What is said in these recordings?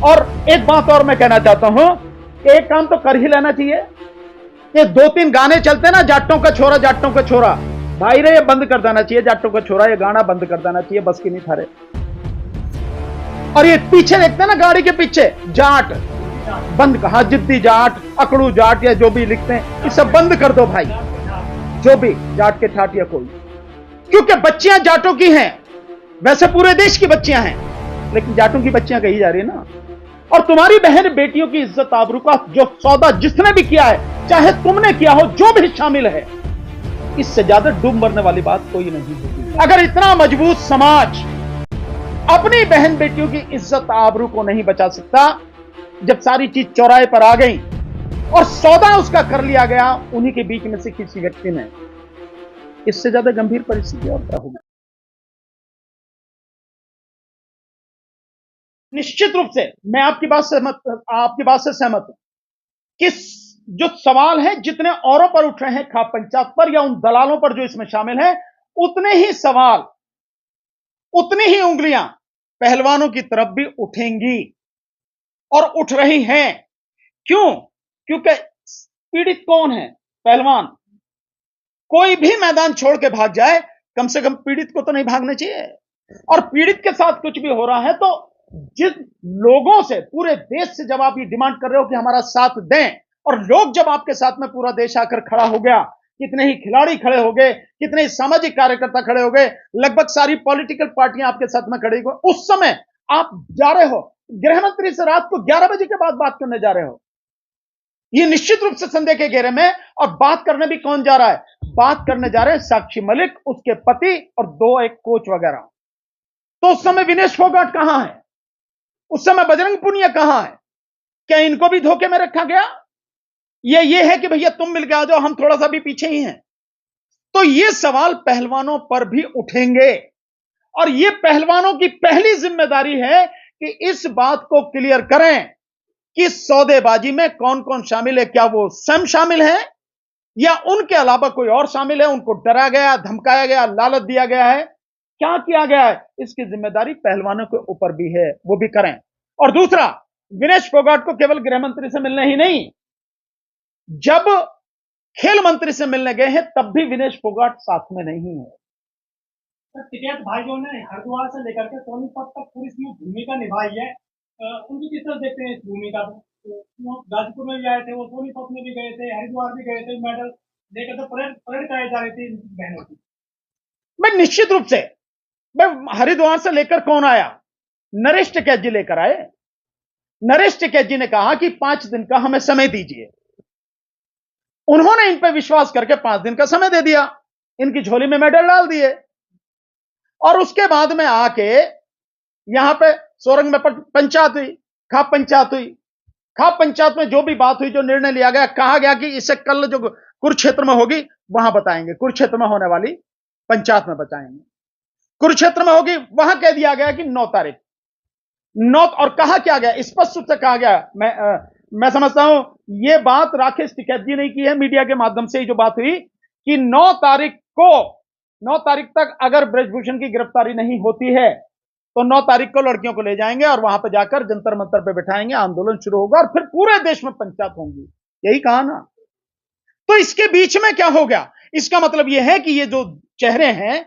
और एक बात और मैं कहना चाहता हूं, एक काम तो कर ही लेना चाहिए। ये 2-3 गाने चलते ना, जाटों का छोरा जाटों का छोरा, भाई रे ये बंद कर देना चाहिए। जाटों का छोरा ये गाना बंद कर देना चाहिए, बस की नहीं थारे। और ये पीछे देखते हैं ना, गाड़ी के पीछे जाट बंद, कहा जिद्दी जाट, अकड़ू जाट, या जो भी लिखते हैं, ये सब बंद कर दो भाई। जो भी जाट के ठाट या कोई, क्योंकि बच्चियां जाटों की हैं, वैसे पूरे देश की बच्चियां हैं, लेकिन जाटों की बच्चियां कही जा रही है ना। और तुम्हारी बहन बेटियों की इज्जत आबरू का जो सौदा जिसने भी किया है, चाहे तुमने किया हो, जो भी शामिल है, इससे ज्यादा डूब मरने वाली बात कोई नहीं होती। अगर इतना मजबूत समाज अपनी बहन बेटियों की इज्जत आबरू को नहीं बचा सकता, जब सारी चीज चौराहे पर आ गई और सौदा उसका कर लिया गया उन्हीं के बीच में से किसी व्यक्ति ने, इससे ज्यादा गंभीर परिस्थिति और क्या होगी। निश्चित रूप से मैं आपकी बात से सहमत हूं कि जो सवाल है जितने औरों पर उठ रहे हैं, खाप पंचायत पर या उन दलालों पर जो इसमें शामिल हैं, उतने ही सवाल, उतनी ही उंगलियां पहलवानों की तरफ भी उठेंगी और उठ रही हैं। क्यों? क्योंकि पीड़ित कौन है? पहलवान। कोई भी मैदान छोड़ के भाग जाए, कम से कम पीड़ित को तो नहीं भागना चाहिए। और पीड़ित के साथ कुछ भी हो रहा है तो जिन लोगों से, पूरे देश से जब आप ये डिमांड कर रहे हो कि हमारा साथ दें, और लोग जब आपके साथ में पूरा देश आकर खड़ा हो गया, कितने ही खिलाड़ी खड़े हो गए, कितने ही सामाजिक कार्यकर्ता खड़े हो गए, लगभग सारी पॉलिटिकल पार्टियां आपके साथ में खड़ी हो, उस समय आप जा रहे हो गृह मंत्री से रात को 11 बजे के बाद बात करने जा रहे हो, ये निश्चित रूप से संदेह के घेरे में। और बात करने भी कौन जा रहा है? बात करने जा रहे हैं साक्षी मलिक, उसके पति और 2 एक कोच वगैरह। तो उस समय विनेश फोगाट कहां है? उस समय बजरंग पुनिया कहां है? क्या इनको भी धोखे में रखा गया? ये है कि भैया तुम मिलकर आ जाओ, हम थोड़ा सा भी पीछे ही हैं। तो ये सवाल पहलवानों पर भी उठेंगे और ये पहलवानों की पहली जिम्मेदारी है कि इस बात को क्लियर करें कि सौदेबाजी में कौन कौन शामिल है। क्या वो स्वयं शामिल है या उनके अलावा कोई और शामिल है? उनको डरा गया, धमकाया गया, लालच दिया गया है, क्या किया गया है? इसकी जिम्मेदारी पहलवानों के ऊपर भी है, वो भी करें। और दूसरा, विनेश फोगाट को केवल गृह मंत्री से मिलने ही नहीं, जब खेल मंत्री से मिलने गए हैं तब भी विनेश फोगाट साथ में नहीं है। टिकैत भाइयों ने हरिद्वार से लेकर के सोनीपत तक पूरी इसमें भूमिका निभाई है, उनकी किस तरह देखते हैं इस भूमिका को? वो गाजीपुर में भी आए थे, वो सोनीपत में भी गए थे, हरिद्वार भी गए थे, मेडल लेकर तो परेड परेड कराई जा रही थी इनकी बहनों की। मैं निश्चित रूप से, मैं हरिद्वार से लेकर कौन आया? नरेश टिकैत जी लेकर आए। नरेश टिकैत जी ने कहा कि 5 दिन का हमें समय दीजिए। उन्होंने इन पर विश्वास करके 5 दिन का समय दे दिया, इनकी झोली में मेडल डाल दिए और उसके बाद में आके यहां पे सोरंग में पंचायत हुई, खाप पंचायत हुई। खाप पंचायत में जो भी बात हुई, जो निर्णय लिया गया, कहा गया कि इसे कल जो कुरुक्षेत्र में होगी वहां बताएंगे, कुरुक्षेत्र में होने वाली पंचायत में बताएंगे। कुरुक्षेत्र में होगी वहां कह दिया गया कि 9 तारीख, 9। और कहा क्या गया? स्पष्ट रूप से कहा गया, मैं समझता हूं यह बात राकेश टिकैत जी ने की है, मीडिया के माध्यम से ही जो बात हुई कि 9 तारीख को, 9 तारीख तक अगर ब्रजभूषण की गिरफ्तारी नहीं होती है तो 9 तारीख को लड़कियों को ले जाएंगे और वहां पर जाकर जंतर मंतर पे बिठाएंगे, आंदोलन शुरू होगा और फिर पूरे देश में पंचायत होंगी। यही कहा ना। तो इसके बीच में क्या हो गया? इसका मतलब यह है कि ये जो चेहरे हैं,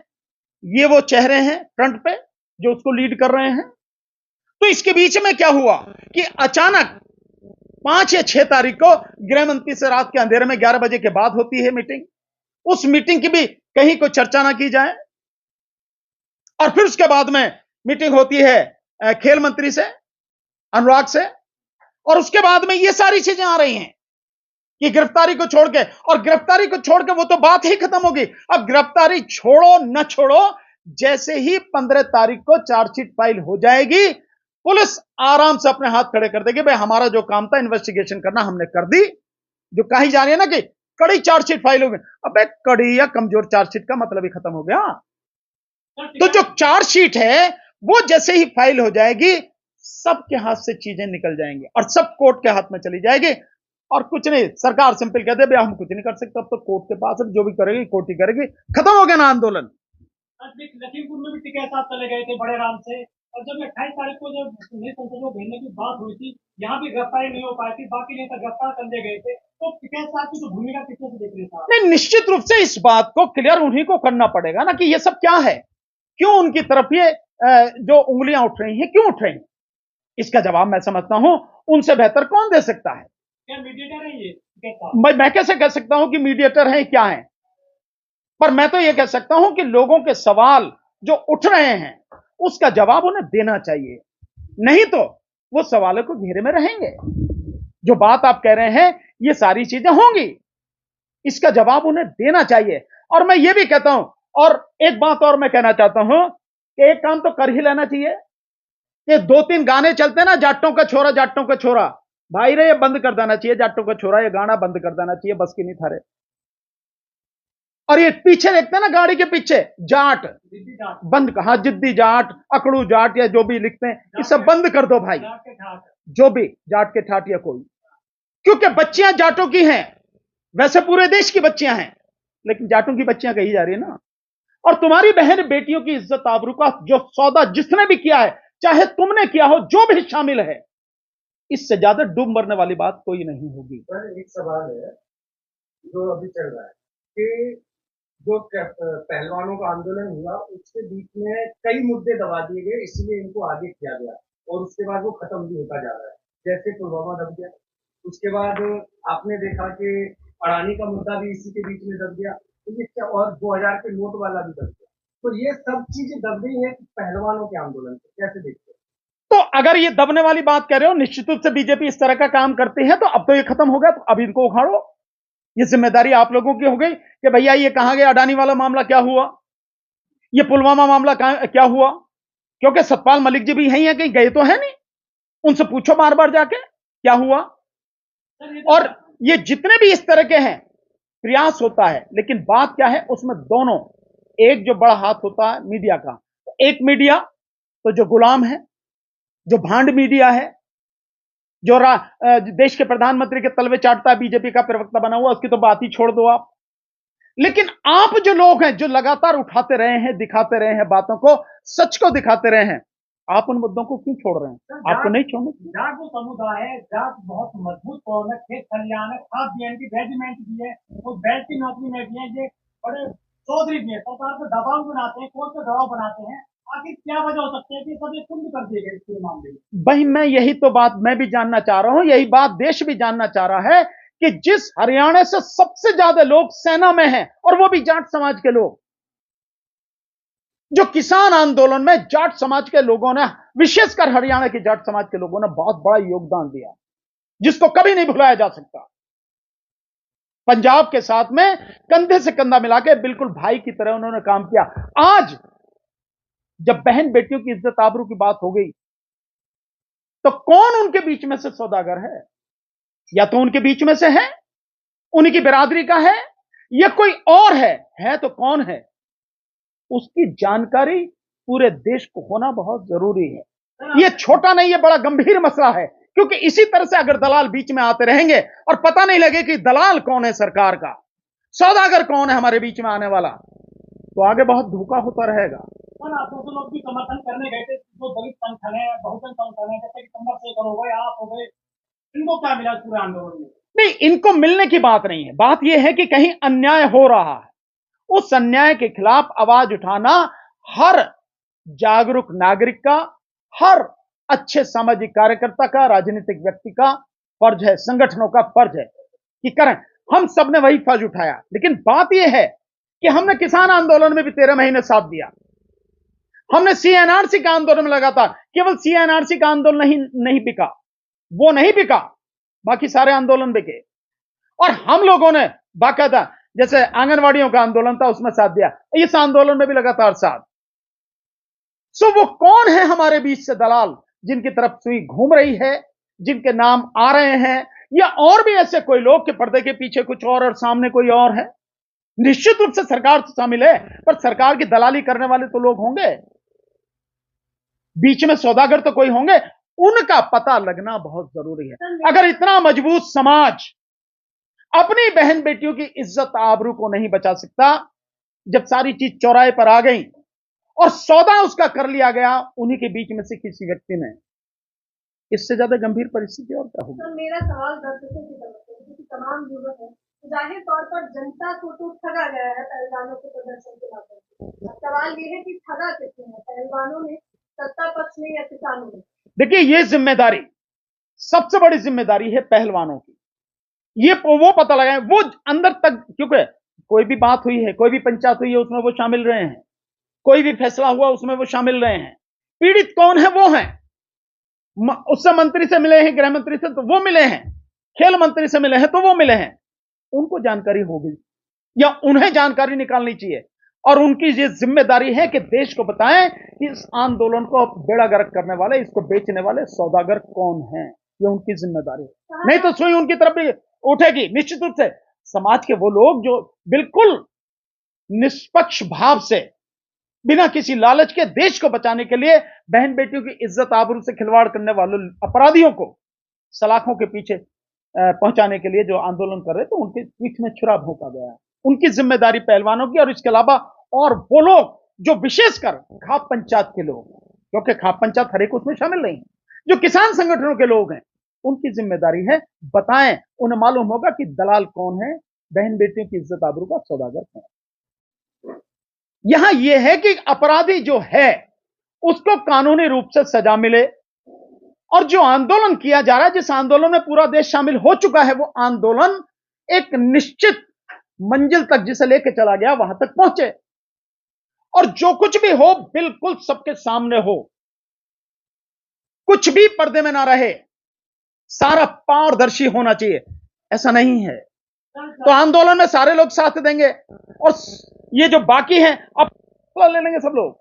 ये वो चेहरे हैं फ्रंट पे जो उसको लीड कर रहे हैं। तो इसके बीच में क्या हुआ कि अचानक 5 या 6 तारीख को गृह मंत्री से रात के अंधेरे में 11 बजे के बाद होती है मीटिंग। उस मीटिंग की भी कहीं कोई चर्चा ना की जाए और फिर उसके बाद में मीटिंग होती है खेल मंत्री से, अनुराग से, और उसके बाद में ये सारी चीजें आ रही हैं कि गिरफ्तारी को छोड़ के, और गिरफ्तारी को छोड़ के वो तो बात ही खत्म होगी। अब गिरफ्तारी छोड़ो न छोड़ो, जैसे ही 15 तारीख को चार्जशीट फाइल हो जाएगी, पुलिस आराम से अपने हाथ खड़े कर देगी, भाई हमारा जो काम था इन्वेस्टिगेशन करना हमने कर दी। जो कही जा रही है ना कि कड़ी चार्जशीट फाइल हो गई, अबे कड़ी या कमजोर चार्जशीट का मतलब ही खत्म हो गया। तो जो चार्जशीट है वो जैसे ही फाइल हो जाएगी, सबके हाथ से चीजें निकल जाएंगी और सब कोर्ट के हाथ में चली जाएगी। और कुछ नहीं, सरकार सिंपल कहते भैया हम कुछ नहीं कर सकते, अब तो कोर्ट के पास जो भी करेगी कोर्ट ही करेगी, खत्म हो गया ना आंदोलन। लखीमपुर में भी टिकैत साहब चले गए थे बड़े राम से, और जब 28 तारीख को जब नई संसद को भेजने की बात हुई थी, यहाँ भी गिरफ्तारी नहीं हो पाई थी, बाकी नेता गिरफ्तार कर लिए गए थे, तो टिकैत साहब की तो भूमिका कितने से देख रहे थे? नहीं, निश्चित रूप से इस बात को क्लियर उन्हीं को करना पड़ेगा ना कि ये सब क्या है, क्यों उनकी तरफ ये जो उंगलियां उठ रही हैं, क्यों उठ रही हैं। इसका जवाब मैं समझता हूं उनसे बेहतर कौन दे सकता है। क्या मीडिएटर है ये टिकैत साहब? मैं कैसे कह सकता हूं कि मीडिएटर हैं क्या हैं, पर मैं तो यह कह सकता हूं कि लोगों के सवाल जो उठ रहे हैं उसका जवाब उन्हें देना चाहिए, नहीं तो वो सवालों को घेरे में रहेंगे। जो बात आप कह रहे हैं ये सारी चीजें होंगी, इसका जवाब उन्हें देना चाहिए। और मैं ये भी कहता हूं, और एक बात और मैं कहना चाहता हूं कि एक काम तो कर ही लेना चाहिए कि 2-3 गाने चलते ना, जाटों का छोरा जाटों का छोरा, भाई रे ये बंद कर देना चाहिए, जाटों का छोरा ये गाना बंद कर देना चाहिए, बस की नहीं थारे। और ये पीछे देखते हैं ना गाड़ी के पीछे जाट, जिद्दी जाट, बंद कहा, जिद्दी जाट, अकड़ू जाट या जो भी लिखते हैं ये सब बंद कर दो भाई, जाट के ठाट। जो भी जाट के ठाट या कोई, क्योंकि बच्चियां जाटों की हैं, वैसे पूरे देश की बच्चियां हैं, लेकिन जाटों की बच्चियां कही जा रही है ना। और तुम्हारी बहन बेटियों की इज्जत आबरू का जो सौदा जिसने भी किया है, चाहे तुमने किया हो, जो भी शामिल है, इससे ज्यादा डूब मरने वाली बात कोई नहीं होगी। सर एक सवाल है जो अभी चल रहा है कि जो पहलवानों का आंदोलन हुआ उसके बीच में कई मुद्दे दबा दिए गए, इसलिए इनको आगे किया गया और उसके बाद वो खत्म भी होता जा रहा है। जैसे पुलवामा दब गया, उसके बाद आपने देखा कि अडानी का मुद्दा भी इसी के बीच में दब गया, तो ये क्या, और 2000 के नोट वाला भी दब गया। तो ये सब चीजें दब गई है पहलवानों के आंदोलन को, कैसे देखते हैं? तो अगर ये दबने वाली बात कह रहे हो, निश्चित रूप से बीजेपी इस तरह का काम करती है, तो अब तो ये खत्म हो गया, तो अब इनको उखाड़ो। ये जिम्मेदारी आप लोगों की हो गई कि भैया ये कहां गया, अडानी वाला मामला क्या हुआ, ये पुलवामा मामला क्या हुआ, क्योंकि सतपाल मलिक जी भी यही है, कहीं गए तो है नहीं, उनसे पूछो बार बार जाके क्या हुआ। और ये जितने भी इस तरह के हैं प्रयास होता है, लेकिन बात क्या है उसमें दोनों, एक जो बड़ा हाथ होता है मीडिया का, एक मीडिया तो जो गुलाम है, जो भांड मीडिया है, जो देश के प्रधानमंत्री के तलवे चाटता है, बीजेपी का प्रवक्ता बना हुआ, उसकी तो बात ही छोड़ दो आप। लेकिन आप जो लोग हैं जो लगातार उठाते रहे हैं, दिखाते रहे हैं बातों को, सच को दिखाते रहे हैं, आप उन मुद्दों को क्यों छोड़ रहे हैं? आपको नहीं छोड़ना। जाट जो समुदाय है, जाट बहुत मजबूत कौम है, खेत खलिहान है, खाद बीएन की रेजिमेंट भी है, वो बैल की नौकरी में भी है, ये बड़े चौधरी भी है, सरकार पर दबाव बनाते हैं, कोर्ट पे दबाव बनाते हैं। आखिर क्या वजह हो सकती है कि सब ये कुंद कर दिए गए इस मामले में? भाई मैं यही तो बात मैं भी जानना चाह रहा हूं, यही बात देश भी जानना चाह रहा है कि जिस हरियाणा से सबसे ज्यादा लोग सेना में हैं, और वो भी जाट समाज के लोग, जो किसान आंदोलन में जाट समाज के लोगों ने, विशेषकर हरियाणा के जाट समाज के लोगों ने बहुत बड़ा योगदान दिया, जिसको कभी नहीं भुलाया जा सकता। पंजाब के साथ में कंधे से कंधा मिलाकर बिल्कुल भाई की तरह उन्होंने काम किया। आज जब बहन बेटियों की इज्जत आबरू की बात हो गई, तो कौन उनके बीच में से सौदागर है? या तो उनके बीच में से है, उनकी बिरादरी का है, या कोई और है तो कौन है? उसकी जानकारी पूरे देश को होना बहुत जरूरी है। यह छोटा नहीं, यह बड़ा गंभीर मसला है, क्योंकि इसी तरह से अगर दलाल बीच में आते रहेंगे और पता नहीं लगे कि दलाल कौन है सरकार का, सौदागर कौन है हमारे बीच में आने वाला, तो आगे बहुत धोखा होता रहेगा। तो लोग भी समर्थन करने गए थे, जो दलित संगठन है, बहुजन संगठन है, जैसे कि चंद्रशेखर हो गए, आप हो गए, इनको क्या मिला पूरे आंदोलन में? नहीं, इनको मिलने की बात नहीं है, बात यह है कि कहीं अन्याय हो रहा है, उस अन्याय के खिलाफ आवाज उठाना हर जागरूक नागरिक का, हर अच्छे सामाजिक कार्यकर्ता का, राजनीतिक व्यक्ति का फर्ज है, संगठनों का फर्ज है कि करें। हम सब ने वही फर्ज उठाया, लेकिन बात यह है कि हमने किसान आंदोलन में भी 13 महीने साथ दिया, हमने सीएनआरसी का आंदोलन में लगा था, केवल सीएनआरसी का आंदोलन नहीं बिका, वो नहीं बिका, बाकी सारे आंदोलन बिके। और हम लोगों ने बाकायदा, जैसे आंगनवाड़ियों का आंदोलन था उसमें साथ दिया, इस आंदोलन में भी लगातार साथ। सो वो कौन है हमारे बीच से दलाल जिनकी तरफ सुई घूम रही है, जिनके नाम आ रहे हैं, या और भी ऐसे कोई लोग के पर्दे के पीछे कुछ और सामने कोई और है? निश्चित रूप से सरकार तो शामिल है, पर सरकार की दलाली करने वाले तो लोग होंगे, बीच में सौदागर तो कोई होंगे, उनका पता लगना बहुत जरूरी है। अगर इतना मजबूत समाज अपनी बहन बेटियों की इज्जत आबरू को नहीं बचा सकता, जब सारी चीज चौराहे पर आ गई और सौदा उसका कर लिया गया उन्हीं के बीच में से किसी व्यक्ति ने। इससे ज्यादा गंभीर परिस्थिति और क्या होगी? सर मेरा सवाल दर्शकों की तरफ से क्योंकि तमाम व्यूअर्स हैं, जाहिर तौर पर जनता को तो ठगा गया है पहलवानों के प्रदर्शन के माध्यम से। अब सवाल ये है कि ठगा किसने है, पहलवानों ने, सत्ता पक्ष ने या किसानों ने? देखिए, ये जिम्मेदारी, सबसे बड़ी जिम्मेदारी है पहलवानों की। ये वो पता लगाएं, वो अंदर तक, क्योंकि कोई भी बात हुई है, कोई भी पंचायत हुई है, उसमें वो शामिल रहे हैं, कोई भी फैसला हुआ उसमें वो शामिल रहे हैं। पीड़ित कौन है? वो हैं। उससे मंत्री से मिले हैं, गृह मंत्री से तो वो मिले हैं, खेल मंत्री से मिले हैं तो वो मिले हैं। उनको जानकारी होगी या उन्हें जानकारी निकालनी चाहिए, और उनकी ये जिम्मेदारी है कि देश को बताएं कि इस आंदोलन को बेड़ा गर्क करने वाले, इसको बेचने वाले सौदागर कौन हैं। ये उनकी जिम्मेदारी है, नहीं तो सुई उनकी तरफ भी उठेगी। निश्चित रूप से समाज के वो लोग जो बिल्कुल निष्पक्ष भाव से, बिना किसी लालच के, देश को बचाने के लिए बहन बेटियों की इज्जत आबरू से खिलवाड़ करने वालों अपराधियों को सलाखों के पीछे पहुंचाने के लिए जो आंदोलन कर रहे थे, उनके पीठ में छुरा भोंका गया। उनकी जिम्मेदारी पहलवानों की, और इसके अलावा और वो लोग जो विशेषकर खाप पंचायत के लोग, क्योंकि खाप पंचायत हर एक उसमें शामिल नहीं है, जो किसान संगठनों के लोग हैं, उनकी जिम्मेदारी है बताएं। उन्हें मालूम होगा कि दलाल कौन है, बहन बेटियों की इज्जत आबरू का सौदागर कौन है। यहां यह है कि अपराधी जो है उसको कानूनी रूप से सजा मिले, और जो आंदोलन किया जा रहा है, जिस आंदोलन में पूरा देश शामिल हो चुका है, वो आंदोलन एक निश्चित मंजिल तक जिसे लेके चला गया वहां तक पहुंचे, और जो कुछ भी हो बिल्कुल सबके सामने हो, कुछ भी पर्दे में ना रहे, सारा पारदर्शी होना चाहिए। ऐसा नहीं है तो आंदोलन में सारे लोग साथ देंगे, और ये जो बाकी हैं अब ले लेंगे सब लोग।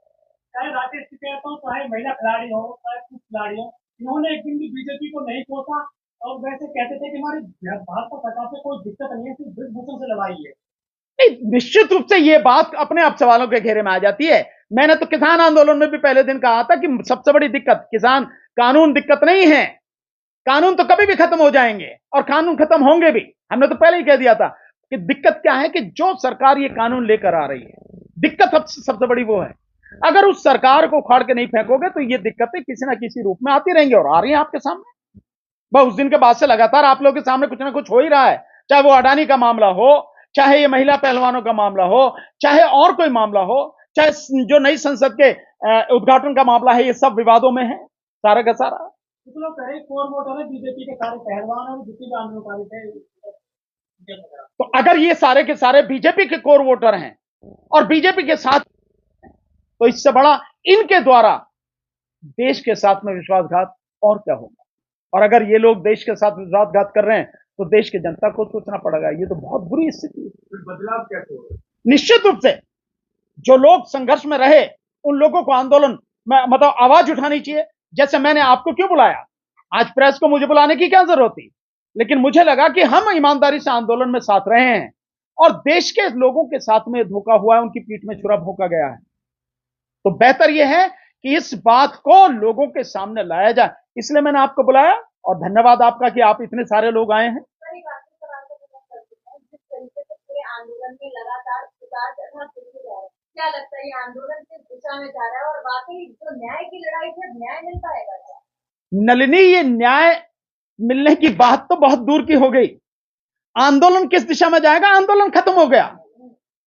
चाहे राकेश टिकैत हो, चाहे महिला खिलाड़ी हो, चाहे पुरुष खिलाड़ी हो, इन्होंने एक दिन भी बीजेपी को नहीं कोसा, और वैसे कहते थे कि हमारी भाजपा सरकार से कोई दिक्कत नहीं है, सिर्फ ब्रिजभूषण से लड़ाई है। नहीं, निश्चित रूप से ये बात अपने आप सवालों के घेरे में आ जाती है। मैंने तो किसान आंदोलन में भी पहले दिन कहा था कि सबसे बड़ी दिक्कत किसान कानून दिक्कत नहीं है, कानून तो कभी भी खत्म हो जाएंगे और कानून खत्म होंगे भी। हमने तो पहले ही कह दिया था कि दिक्कत क्या है कि जो सरकार ये कानून लेकर आ रही है, दिक्कत सबसे बड़ी वो है। अगर उस सरकार को उखाड़ के नहीं फेंकोगे तो ये दिक्कतें किसी ना किसी रूप में आती रहेंगी, और आ रही हैं आपके सामने। बस उस दिन के बाद से लगातार आप लोगों के सामने कुछ ना कुछ हो ही रहा है, चाहे वो अडानी का मामला हो, चाहे ये महिला पहलवानों का मामला हो, चाहे और कोई मामला हो, चाहे जो नई संसद के उद्घाटन का मामला है, ये सब विवादों में है सारा का सारा। कुछ लोग कह रहे हैं कोर वोटर है बीजेपी के सारे पहलवान और जितने भी आंदोलनकारी थे। तो अगर ये सारे के सारे बीजेपी के कोर वोटर हैं और बीजेपी के साथ, तो इससे बड़ा इनके द्वारा देश के साथ में विश्वासघात और क्या होगा। और अगर ये लोग देश के साथ विश्वासघात कर रहे हैं तो देश की जनता को सोचना पड़ेगा। ये तो बहुत बुरी स्थिति है। फिर बदलाव कैसे होगा? निश्चित रूप से जो लोग संघर्ष में रहे उन लोगों को आंदोलन में मतलब आवाज उठानी चाहिए। जैसे मैंने आपको क्यों बुलाया, आज प्रेस को मुझे बुलाने की क्या जरूरत थी, लेकिन मुझे लगा कि हम ईमानदारी से आंदोलन में साथ रहे हैं और देश के लोगों के साथ में धोखा हुआ है, उनकी पीठ में छुरा भोंका गया है, तो बेहतर यह है कि इस बात को लोगों के सामने लाया जाए। इसलिए मैंने आपको बुलाया और धन्यवाद आपका कि आप इतने सारे लोग आए हैं। जिस तरीके से पूरे आंदोलन में लगातार उतार चढ़ाव होते जा रहे हैं, क्या लगता है ये आंदोलन किस दिशा में जा रहा है और वाकई जो न्याय की लड़ाई थी न्याय मिल पाएगा क्या? नलिनी, ये न्याय मिलने की बात तो बहुत दूर की हो गई। आंदोलन किस दिशा में जाएगा? आंदोलन खत्म हो गया,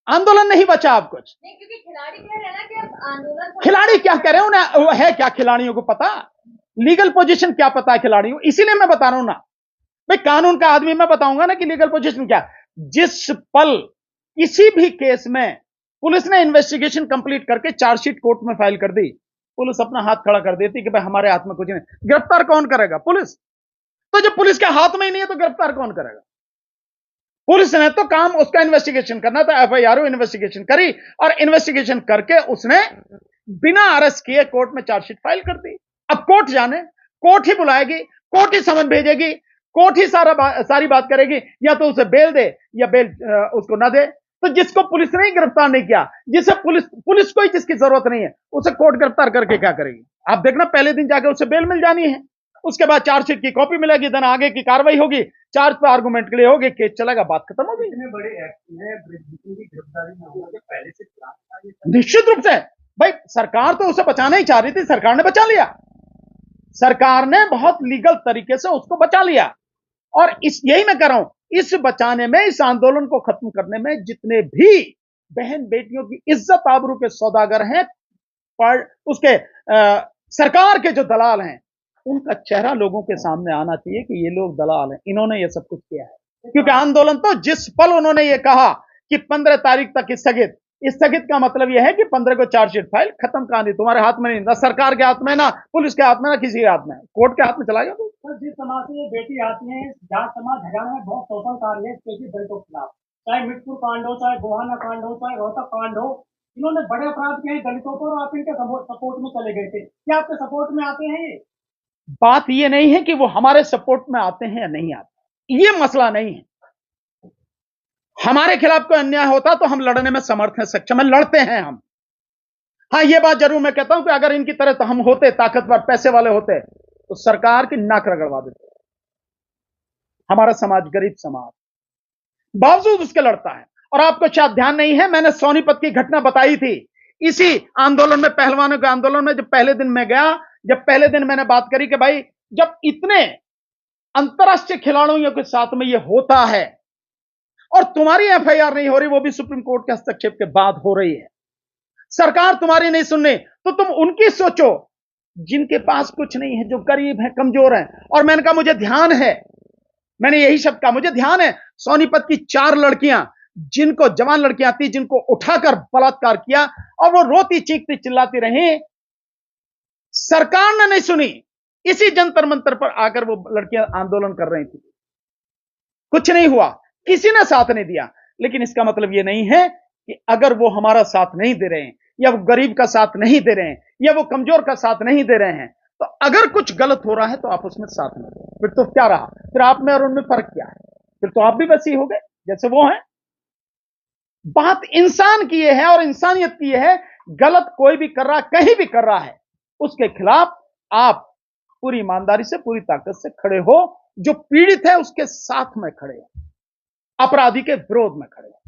आंदोलन नहीं बचा अब कुछ। नहीं, क्योंकि खिलाड़ी कह रहे हैं ना कि अब आंदोलन, खिलाड़ी क्या कह रहे हैं, उन्हें है क्या खिलाड़ियों को पता? लीगल पोजीशन क्या पता है खिलाड़ियों को? इसीलिए मैं बता रहा हूं ना भाई, कानून का आदमी मैं बताऊंगा ना कि लीगल पोजीशन क्या। जिस पल किसी भी केस में पुलिस ने इन्वेस्टिगेशन कंप्लीट करके चार्जशीट कोर्ट में फाइल कर दी, पुलिस अपना हाथ खड़ा कर देती कि भाई हमारे हाथ में कुछ नहीं, गिरफ्तार कौन करेगा? पुलिस। तो जब पुलिस के हाथ में ही नहीं है तो गिरफ्तार कौन करेगा? पुलिस ने तो काम उसका इन्वेस्टिगेशन करना था, एफआईआर इन्वेस्टिगेशन करी और इन्वेस्टिगेशन करके उसने बिना अरेस्ट किए कोर्ट में चार्जशीट फाइल कर दी। अब कोर्ट जाने, कोर्ट ही बुलाएगी, कोर्ट ही समन भेजेगी, कोर्ट ही सारी बात करेगी, या तो उसे बेल दे या बेल उसको ना दे। तो जिसको पुलिस ने ही गिरफ्तार नहीं किया, जिसे पुलिस को ही जिसकी जरूरत नहीं है, उसे कोर्ट गिरफ्तार करके क्या करेगी? आप देखना पहले दिन जाके उसे बेल मिल जानी है, उसके बाद चार्जशीट की कॉपी मिलेगी, देन आगे की कार्रवाई होगी, चार्ज पे आर्गुमेंट के लिए होगी, केस चलेगा, बात खत्म होगी। इतने बड़े एक्ट में ब्रिजभूषण की गिरफ्तारी में होगा, पहले से प्लान था ये? निश्चित रूप से भाई सरकार तो उसे बचाना ही चाह रही थी, सरकार ने बचा लिया, सरकार ने बहुत लीगल तरीके से उसको बचा लिया। और यही मैं कह रहा हूं, इस बचाने में, इस आंदोलन को खत्म करने में जितने भी बहन बेटियों की इज्जत आबरू के सौदागर हैं, पर उसके सरकार के जो दलाल हैं, उनका चेहरा लोगों के सामने आना चाहिए कि ये लोग दलाल हैं, इन्होंने ये सब कुछ किया है। क्योंकि आंदोलन तो जिस पल उन्होंने ये कहा कि 15 तारीख तक स्थगित का मतलब यह है कि 15 को चार्जशीट फाइल, खत्म कहानी, तुम्हारे हाथ में नहीं, ना सरकार के हाथ में, ना पुलिस के हाथ में, ना किसी के हाथ में, कोर्ट के हाथ में चला गया। सर, जिस समाज से ये बेटी आती है, जाट समाज हरियाणा में बहुत शोषण कार्य है, स्पेशली दलितों के खिलाफ, चाहे मिटपुर कांड हो, चाहे गोहाना कांड हो, चाहे रोहतक कांड हो, इन्होंने बड़े अपराध किए हैं दलितों पर, और आप इनके सपोर्ट में चले गए थे। क्या आपके सपोर्ट में आते हैं ये? बात ये नहीं है कि वो हमारे सपोर्ट में आते हैं या नहीं आते, ये मसला नहीं है। हमारे खिलाफ कोई अन्याय होता तो हम लड़ने में समर्थ हैं, सक्षम हैं, लड़ते हैं हम। हाँ, ये बात जरूर मैं कहता हूं कि अगर इनकी तरह तो हम होते, ताकतवर पैसे वाले होते, तो सरकार की नाक रगड़वा देते। हमारा समाज गरीब समाज, बावजूद उसके लड़ता है। और आपको शायद ध्यान नहीं है, मैंने सोनीपत की घटना बताई थी इसी आंदोलन में, पहलवानों के आंदोलन में। जब पहले दिन मैं गया, जब पहले दिन मैंने बात करी कि भाई, जब इतने अंतरराष्ट्रीय खिलाड़ियों के साथ में यह होता है और तुम्हारी एफआईआर नहीं हो रही, वो भी सुप्रीम कोर्ट के हस्तक्षेप के बाद हो रही है, सरकार तुम्हारी नहीं सुन रही, तो तुम उनकी सोचो जिनके पास कुछ नहीं है, जो गरीब है, कमजोर है। और मैंने कहा मुझे ध्यान है, मैंने यही शब्द कहा, मुझे ध्यान है, सोनीपत की 4 लड़कियां, जिनको जवान लड़कियां थी, जिनको उठाकर बलात्कार किया और वो रोती चीखती चिल्लाती रही, सरकार ने नहीं सुनी। इसी जंतर मंतर पर आकर वो लड़कियां आंदोलन कर रही थी, कुछ नहीं हुआ, किसी ने साथ नहीं दिया। लेकिन इसका मतलब यह नहीं है कि अगर वो हमारा साथ नहीं दे रहे हैं, या वो गरीब का साथ नहीं दे रहे हैं, या वो कमजोर का साथ नहीं दे रहे हैं, तो अगर कुछ गलत हो रहा है तो आप उसमें साथ में दो। फिर तो क्या रहा, फिर आप में और उनमें फर्क क्या है? फिर तो आप भी वैसे ही हो गए जैसे वो हैं। बात इंसान की है और इंसानियत की है। गलत कोई भी कर रहा, कहीं भी कर रहा है, उसके खिलाफ आप पूरी ईमानदारी से, पूरी ताकत से खड़े हो। जो पीड़ित है उसके साथ में खड़े हो, अपराधी के विरोध में खड़े हो।